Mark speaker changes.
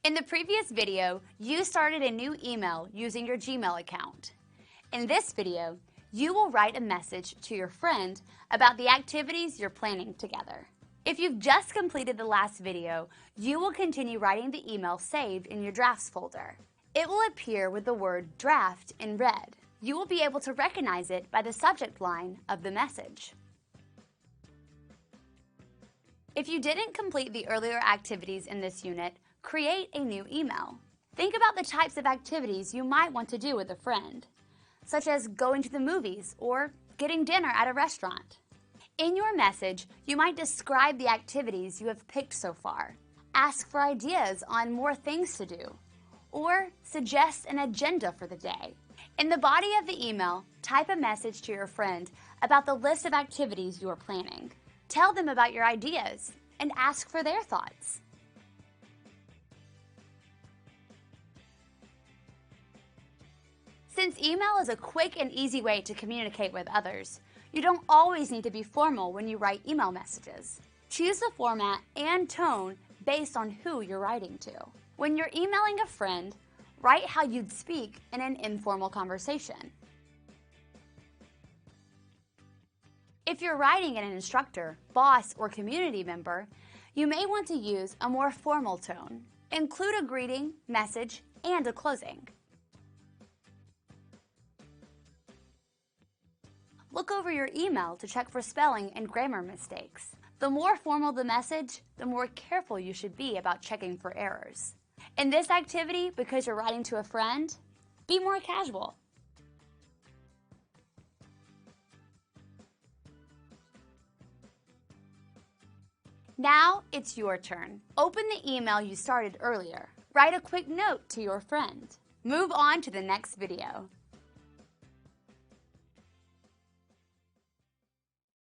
Speaker 1: In the previous video, you started a new email using your Gmail account. In this video, you will write a message to your friend about the activities you're planning together. If you've just completed the last video, you will continue writing the email saved in your drafts folder. It will appear with the word draft in red. You will be able to recognize it by the subject line of the message. If you didn't complete the earlier activities in this unit, create a new email. Think about the types of activities you might want to do with a friend, such as going to the movies or getting dinner at a restaurant. In your message, you might describe the activities you have picked so far, ask for ideas on more things to do, or suggest an agenda for the day. In the body of the email, type a message to your friend about the list of activities you are planning. Tell them about your ideas and ask for their thoughts. Since email is a quick and easy way to communicate with others, you don't always need to be formal when you write email messages. Choose the format and tone based on who you're writing to. When you're emailing a friend, write how you'd speak in an informal conversation. If you're writing an instructor, boss, or community member, you may want to use a more formal tone. Include a greeting, message, and a closing. Look over your email to check for spelling and grammar mistakes. The more formal the message, the more careful you should be about checking for errors. In this activity, because you're writing to a friend, be more casual. Now it's your turn. Open the email you started earlier. Write a quick note to your friend. Move on to the next video.